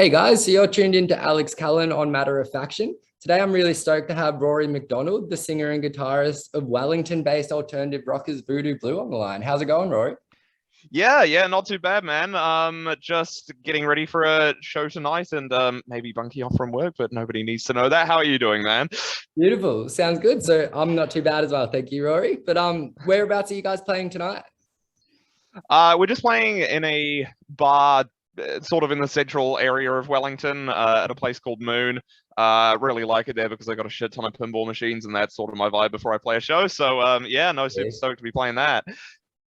Hey guys, so you're tuned in to Alex Callan on Matter of Faction. Today I'm really stoked to have Rory McDonald, the singer and guitarist of Wellington-based alternative rockers Voodoo Bloo on the line. How's it going, Rory? Yeah, not too bad, man. Just getting ready for a show tonight and maybe bunking off from work, but nobody needs to know that. How are you doing, man? Beautiful. Sounds good. So I'm not too bad as well. Thank you, Rory. But whereabouts are you guys playing tonight? We're just playing in a bar sort of in the central area of Wellington, at a place called Moon. Really like it there because I got a shit ton of pinball machines and that's sort of my vibe before I play a show. So yeah, no, super stoked to be playing that.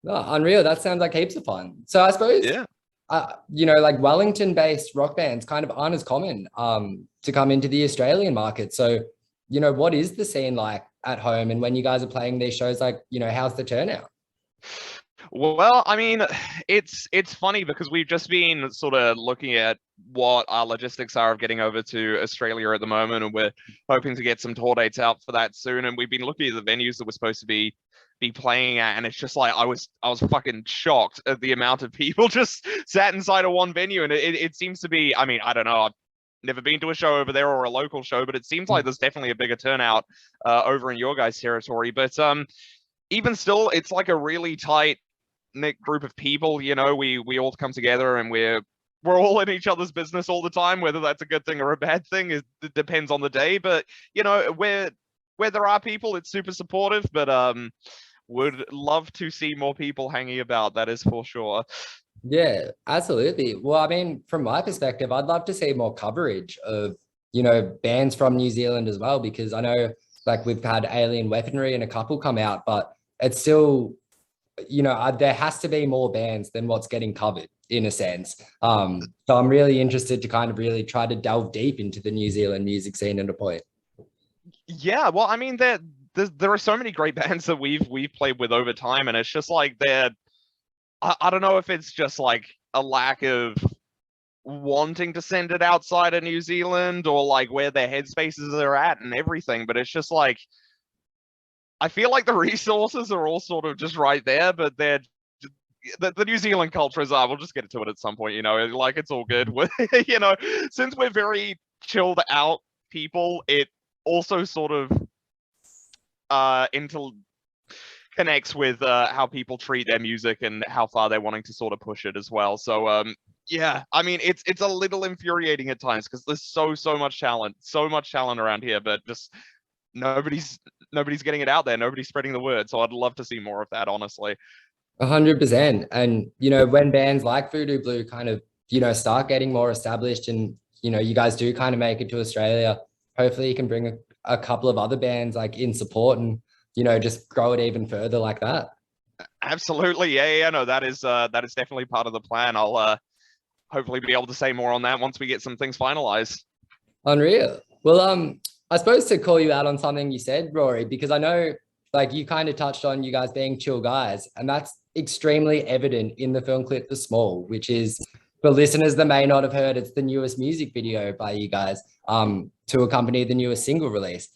Oh, unreal. That sounds like heaps of fun. So I suppose, Yeah. like Wellington-based rock bands kind of aren't as common to come into the Australian market. So, what is the scene like at home? And when you guys are playing these shows, like, how's the turnout? Well, I mean, it's funny because we've just been sort of looking at what our logistics are of getting over to Australia at the moment, and we're hoping to get some tour dates out for that soon. And we've been looking at the venues that we're supposed to be playing at, and it's just like I was fucking shocked at the amount of people just sat inside of one venue, and it seems to be. I mean, I don't know. I've never been to a show over there or a local show, but it seems like there's definitely a bigger turnout over in your guys' territory. But even still, it's like a really tight knit group of people. We all come together and we're all in each other's business all the time. Whether that's a good thing or a bad thing it depends on the day. But where there are people, it's super supportive. But would love to see more people hanging about. That is for sure. Yeah, absolutely. Well, I mean, from my perspective, I'd love to see more coverage of, bands from New Zealand as well, because I know like we've had Alien Weaponry and a couple come out, but it's still, there has to be more bands than what's getting covered in a sense. So I'm really interested to kind of really try to delve deep into the New Zealand music scene at a point. Yeah, well, I mean, there are so many great bands that we've played with over time, and it's just like I don't know if it's just like a lack of wanting to send it outside of New Zealand or like where their headspaces are at and everything, but it's just like I feel like the resources are all sort of just right there, but the New Zealand culture is, we'll just get to it at some point, like it's all good. you know, since we're very chilled out people, it also sort of into connects with how people treat their music and how far they're wanting to sort of push it as well. So yeah, I mean it's a little infuriating at times because there's so much talent around here, but just nobody's getting it out there, nobody's spreading the word. So I'd love to see more of that, honestly. 100%. And, when bands like Voodoo Blue kind of, start getting more established and, you guys do kind of make it to Australia, hopefully you can bring a couple of other bands like in support and, just grow it even further like that. Absolutely. Yeah, no, that is definitely part of the plan. I'll hopefully be able to say more on that once we get some things finalized. Unreal. Well, I suppose to call you out on something you said, Rory, because I know like you kind of touched on you guys being chill guys, and that's extremely evident in the film clip The Small, which is for listeners that may not have heard, it's the newest music video by you guys to accompany the newest single release.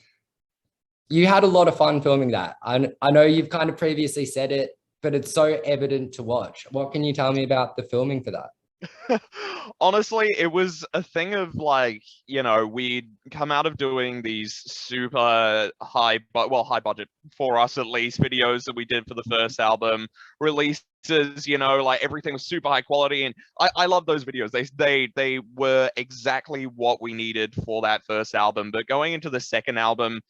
You had a lot of fun filming that. I know you've kind of previously said it, but it's so evident to watch. What can you tell me about the filming for that? Honestly, it was a thing of like, we'd come out of doing these super high budget for us at least videos that we did for the first album releases, like everything was super high quality. And I love those videos. They were exactly what we needed for that first album. But going into the second album,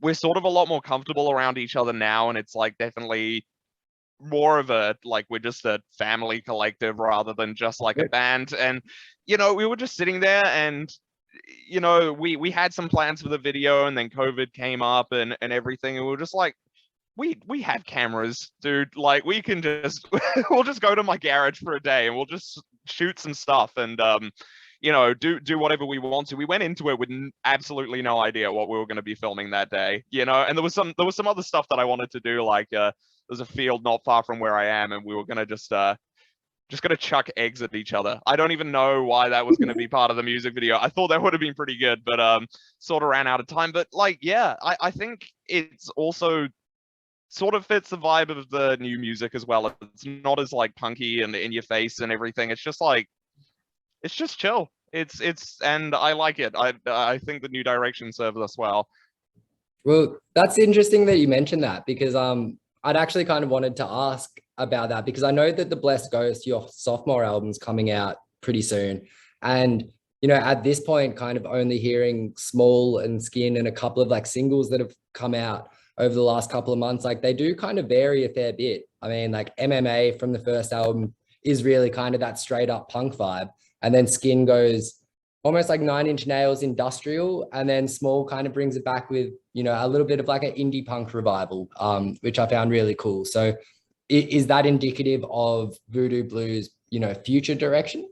we're sort of a lot more comfortable around each other now. And it's like definitely more of a like we're just a family collective rather than just like a band. And we were just sitting there and we had some plans for the video and then COVID came up and everything, and we were just like, we have cameras, dude, like we can just we'll just go to my garage for a day and we'll just shoot some stuff and do whatever we want to. We went into it with absolutely no idea what we were going to be filming that day, and there was some other stuff that I wanted to do, like there's a field not far from where I am, and we were gonna just gonna chuck eggs at each other. I don't even know why that was gonna be part of the music video. I thought that would have been pretty good, but sort of ran out of time. But like, yeah, I think it's also sort of fits the vibe of the new music as well. It's not as like punky and in your face and everything. It's just like it's just chill. And I like it. I think the new direction serves us well. Well, that's interesting that you mentioned that because I'd actually kind of wanted to ask about that because I know that the Blessed Ghost, your sophomore album's coming out pretty soon. And at this point, kind of only hearing Small and Skin and a couple of like singles that have come out over the last couple of months, like they do kind of vary a fair bit. I mean, like MMA from the first album is really kind of that straight up punk vibe. And then Skin goes almost like Nine Inch Nails industrial, and then Small kind of brings it back with a little bit of like an indie punk revival, which I found really cool. So is that indicative of Voodoo Blue's future direction?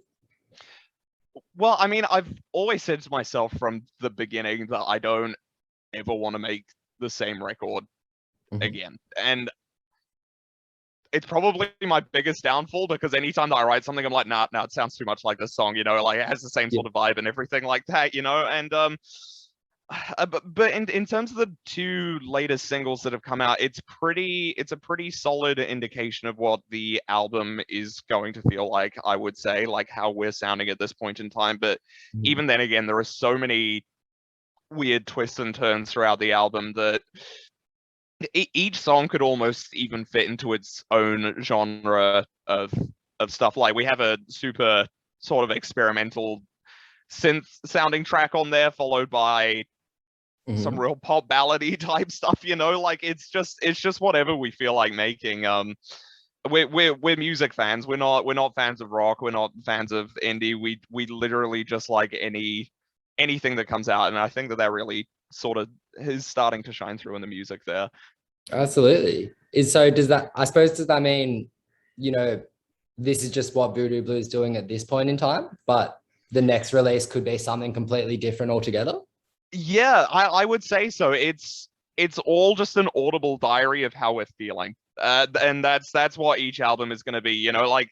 Well, I mean, I've always said to myself from the beginning that I don't ever want to make the same record again. And it's probably my biggest downfall because anytime that I write something, I'm like, nah, it sounds too much like this song, like it has the same sort of vibe and everything like that, and but in terms of the two latest singles that have come out, it's a pretty solid indication of what the album is going to feel like, I would say, like how we're sounding at this point in time. But even then again, there are so many weird twists and turns throughout the album that each song could almost even fit into its own genre of stuff. Like we have a super sort of experimental synth sounding track on there, followed by some real pop ballady type stuff, like it's just whatever we feel like making. We're music fans. We're not fans of rock. We're not fans of indie. We literally just like anything that comes out, and I think that really sort of is starting to shine through in the music there. Absolutely. Does that mean, this is just what Voodoo Blue is doing at this point in time, but the next release could be something completely different altogether? Yeah, I would say so. It's all just an audible diary of how we're feeling. And that's what each album is going to be, like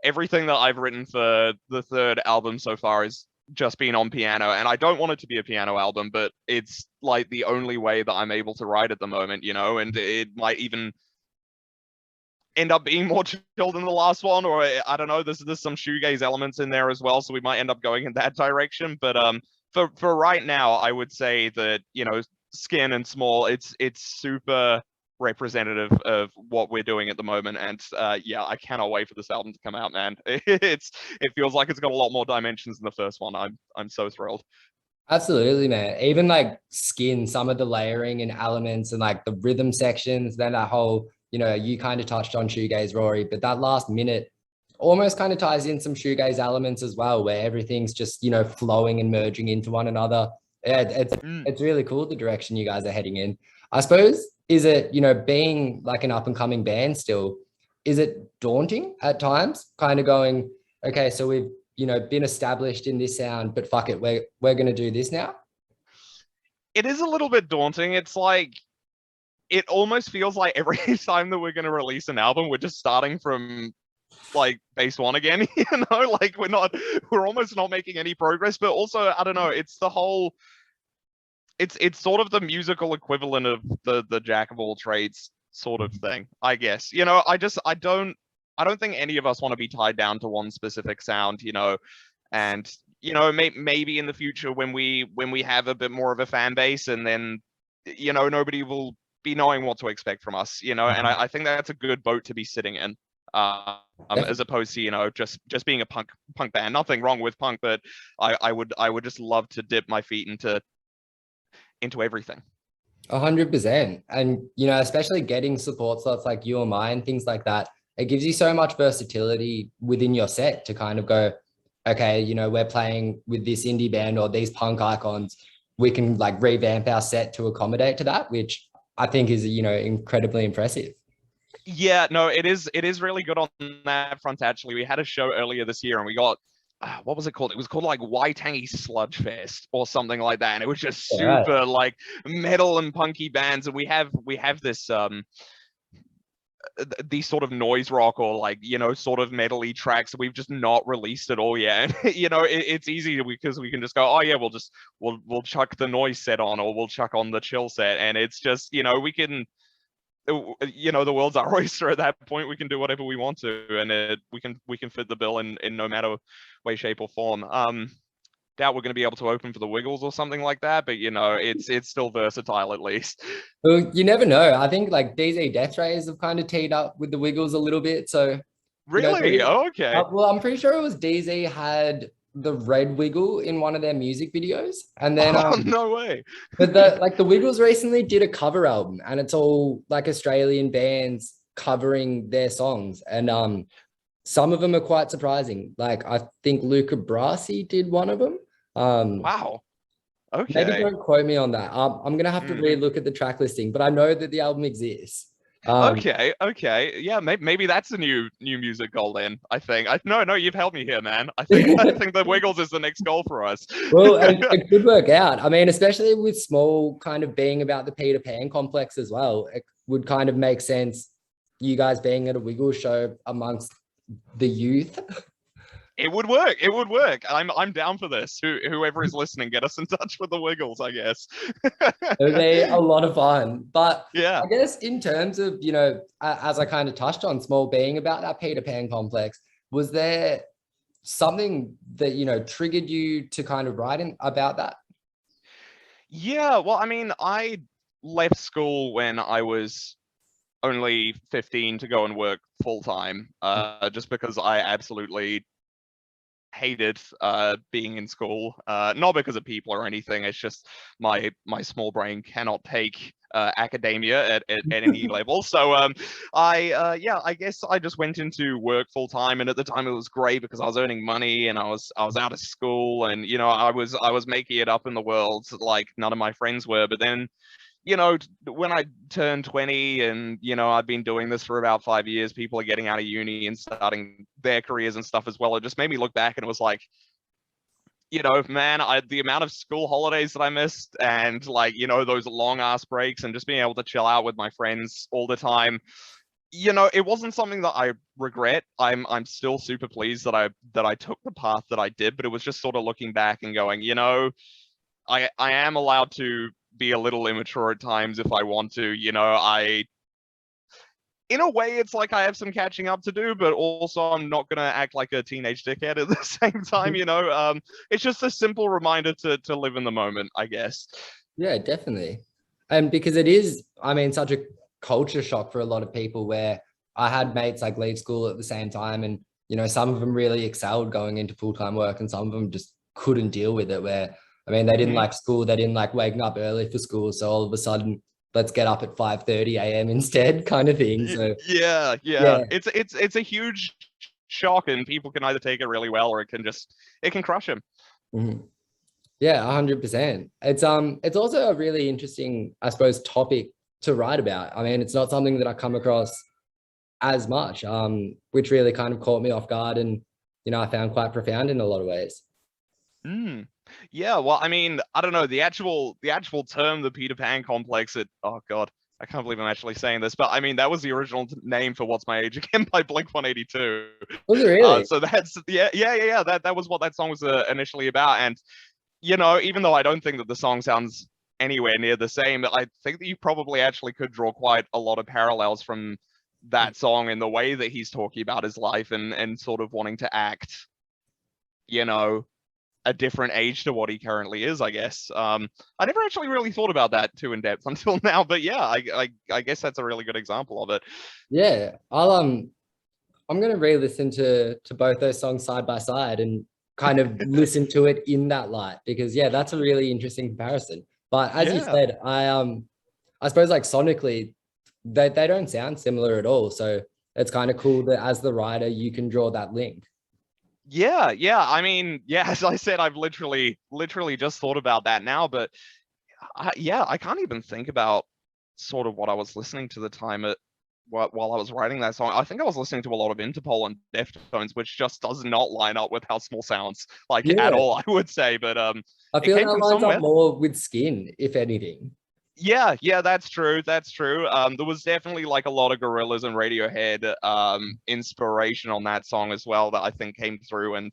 everything that I've written for the third album so far is just been on piano, and I don't want it to be a piano album, but it's like the only way that I'm able to write at the moment, and it might even end up being more chill than the last one, or I don't know, there's some shoegaze elements in there as well, so we might end up going in that direction. But for right now, I would say that Skin and Small, it's super representative of what we're doing at the moment. And yeah, I cannot wait for this album to come out, man. It feels like it's got a lot more dimensions than the first one. I'm so thrilled. Absolutely, man. Even like Skin, some of the layering and elements and like the rhythm sections, then that whole, you kind of touched on shoegaze, Rory, but that last minute almost kind of ties in some shoegaze elements as well, where everything's just, flowing and merging into one another. Yeah, it's really cool the direction you guys are heading in. I suppose, is it, being like an up and coming band still, is it daunting at times? Kind of going, okay, so we've, been established in this sound, but fuck it, we're going to do this now? It is a little bit daunting. It's like, it almost feels like every time that we're going to release an album, we're just starting from like base one again, like we're almost not making any progress. But also, I don't know, it's the whole, it's sort of the musical equivalent of the jack of all trades sort of thing, I guess. I don't think any of us want to be tied down to one specific sound, and maybe in the future when we have a bit more of a fan base, and then nobody will be knowing what to expect from us, and I think that's a good boat to be sitting in, as opposed to just being a punk band. Nothing wrong with punk, but I would just love to dip my feet into everything. 100%. And, especially getting support slots like you or mine, things like that, it gives you so much versatility within your set to kind of go, okay, we're playing with this indie band or these punk icons. We can like revamp our set to accommodate to that, which I think is, incredibly impressive. Yeah, no, it is really good on that front, actually. We had a show earlier this year and we got, what was it called? It was called like Waitangi Sludge Fest or something like that. And it was just super like metal and punky bands. And we have this these sort of noise rock or like sort of metal-y tracks that we've just not released at all yet. And it's easy because we can just go, oh yeah, we'll chuck the noise set on, or we'll chuck on the chill set, and it's just we can, the world's our oyster at that point. We can do whatever we want to, and we can fit the bill in no matter way, shape, or form. doubt we're going to be able to open for the Wiggles or something like that. But you know, it's still versatile at least. Well, you never know. I think like DZ Death Rays have kind of teed up with the Wiggles a little bit. So, you know, Really? Oh, okay. well, I'm pretty sure it was DZ had the red wiggle in one of their music videos. And then Oh, no way. but the Wiggles recently did a cover album, and it's all like Australian bands covering their songs. And some of them are quite surprising. Like I think Luca Brasi did one of them. Wow. Maybe Okay. don't quote me on that. I'm gonna have to re-look at the track listing, but I know that the album exists. Okay. Yeah, maybe that's a new music goal then. I think. No, you've helped me here, man. I think the Wiggles is the next goal for us. Well, it could work out. I mean, especially with Small kind of being about the Peter Pan complex as well, it would kind of make sense. You guys being at a Wiggles show amongst the youth. It would work. It would work. I'm down for this. Whoever is listening, get us in touch with the Wiggles, I guess. It would be a lot of fun. But yeah, I guess in terms of, you know, as I kind of touched on, Small being about that Peter Pan complex, was there something that, you know, triggered you to kind of write about that? yeah. Well, I mean, I left school when I was only 15 to go and work full time, just because I absolutely hated being in school, not because of people or anything. It's just my small brain cannot take academia at any level. So I guess I just went into work full time, and at the time it was great because I was earning money and I was out of school, and you know, I was making it up in the world like none of my friends were. But then, you know, when I turned 20 and, you know, I've been doing this for about 5 years, people are getting out of uni and starting their careers and stuff as well. It just made me look back and it was like, you know, man, the amount of school holidays that I missed, and like, you know, those long ass breaks and just being able to chill out with my friends all the time. You know, it wasn't something that I regret. I'm still super pleased that I took the path that I did, but it was just sort of looking back and going, you know, I am allowed to be a little immature at times if I want to. You know, in a way, it's like I have some catching up to do, but also I'm not gonna act like a teenage dickhead at the same time. You know, it's just a simple reminder to live in the moment, I guess. Yeah, definitely. And because it is, I mean, such a culture shock for a lot of people, where I had mates like leave school at the same time, and, you know, some of them really excelled going into full-time work and some of them just couldn't deal with it, where, I mean, they didn't like school, they didn't like waking up early for school. So all of a sudden, let's get up at 5:30 a.m. instead, kind of thing. So yeah. yeah. It's a huge shock, and people can either take it really well or it can crush them. Mm-hmm. Yeah, 100%. It's also a really interesting, I suppose, topic to write about. I mean, it's not something that I come across as much, which really kind of caught me off guard, and, you know, I found quite profound in a lot of ways. Yeah, well, I mean, I don't know, the actual term, the Peter Pan complex, oh God, I can't believe I'm actually saying this, but I mean, that was the original name for What's My Age Again by Blink-182. Was it really? So that's, yeah, that was what that song was initially about. And, you know, even though I don't think that the song sounds anywhere near the same, I think that you probably actually could draw quite a lot of parallels from that song in the way that he's talking about his life and sort of wanting to act, you know, a different age to what he currently is, I guess. I never actually really thought about that too in depth until now, but yeah, I guess that's a really good example of it. Yeah, I'm gonna re-listen to both those songs side by side and kind of listen to it in that light, because yeah, that's a really interesting comparison. But as you said, I suppose like sonically, they don't sound similar at all. So it's kind of cool that as the writer, you can draw that link. Yeah. I mean, yeah, as I said, I've literally just thought about that now, but I can't even think about sort of what I was listening to the time while I was writing that song. I think I was listening to a lot of Interpol and Deftones, which just does not line up with how Small sounds, like, at all, I would say. But I it feel came that from lines somewhere. up more with Skin, if anything. Yeah, that's true. That's true. There was definitely like a lot of Gorillaz and Radiohead inspiration on that song as well that I think came through. And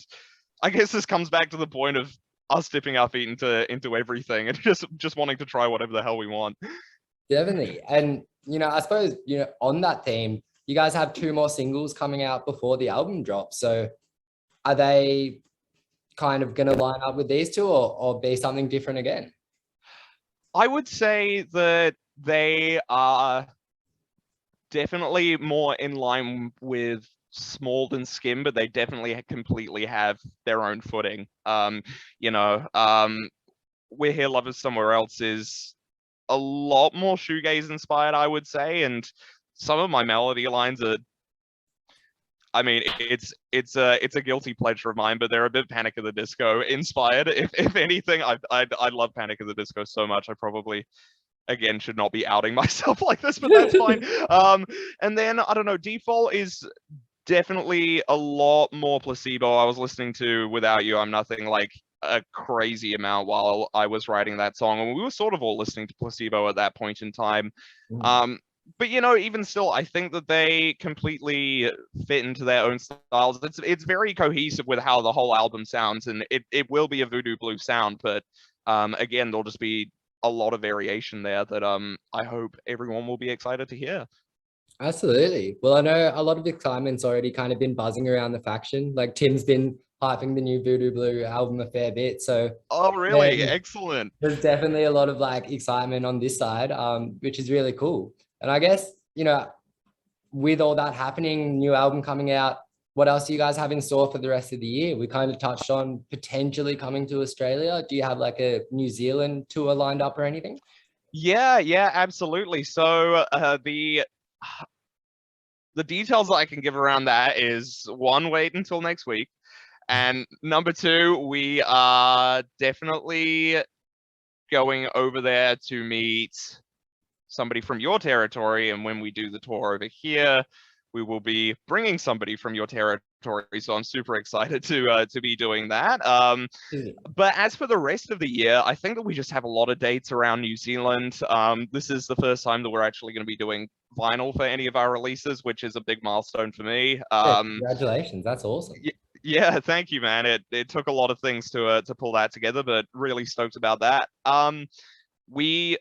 I guess this comes back to the point of us dipping our feet into everything and just wanting to try whatever the hell we want. Definitely. And, you know, I suppose, you know, on that theme, you guys have 2 more singles coming out before the album drops. So are they kind of going to line up with these two, or be something different again? I would say that they are definitely more in line with Small than Skim, but they definitely completely have their own footing. You know, We're Here, Lovers Somewhere Else is a lot more shoegaze inspired, I would say, and some of my melody lines are. I mean, it's a guilty pleasure of mine, but they're a bit Panic at the Disco inspired. If anything, I love Panic at the Disco so much. I probably again should not be outing myself like this, but that's fine. And then I don't know. Default is definitely a lot more Placebo. I was listening to Without You, I'm Nothing like a crazy amount while I was writing that song, and we were sort of all listening to Placebo at that point in time. But you know, even still, I think that they completely fit into their own styles. It's very cohesive with how the whole album sounds, and it will be a Voodoo Blue sound, but again, there'll just be a lot of variation there that I hope everyone will be excited to hear. Absolutely. Well, I know a lot of excitement's already kind of been buzzing around the faction. Like Tim's been hyping the new Voodoo Blue album a fair bit. So Oh, yeah, really? Excellent. there's definitely a lot of like excitement on this side, which is really cool. And I guess, with all that happening, new album coming out, what else do you guys have in store for the rest of the year? We kind of touched on potentially coming to Australia. Do you have like a New Zealand tour lined up or anything? Yeah, absolutely. So the details that I can give around that is one, wait until next week. And number two, we are definitely going over there to meet somebody from your territory. And when we do the tour over here, we will be bringing somebody from your territory. So I'm super excited to be doing that. But as for the rest of the year, I think that we just have a lot of dates around New Zealand. This is the first time that we're actually going to be doing vinyl for any of our releases, which is a big milestone for me. Yeah, congratulations. That's awesome. Yeah, thank you, man. It took a lot of things to pull that together, but really stoked about that. We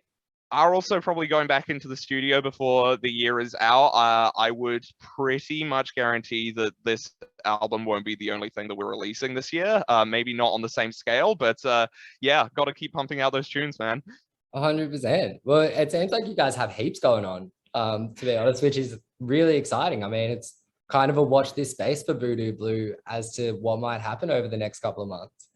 are also probably going back into the studio before the year is out. I would pretty much guarantee that this album won't be the only thing that we're releasing this year. Maybe not on the same scale, but yeah, got to keep pumping out those tunes, man. 100%. Well, it seems like you guys have heaps going on, to be honest, which is really exciting. I mean, it's kind of a watch this space for Voodoo Blue as to what might happen over the next couple of months.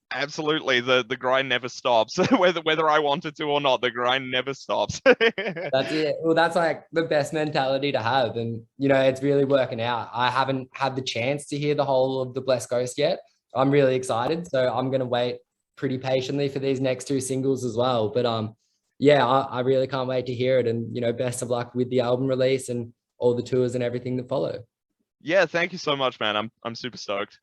Absolutely, the grind never stops. whether I wanted to or not, the grind never stops. That's it. Well, that's like the best mentality to have, and it's really working out. I haven't had the chance to hear the whole of the Blessed Ghost yet. I'm really excited, so I'm gonna wait pretty patiently for these next two singles as well. But yeah, I really can't wait to hear it, and best of luck with the album release and all the tours and everything that follow. Yeah, thank you so much, man. I'm super stoked.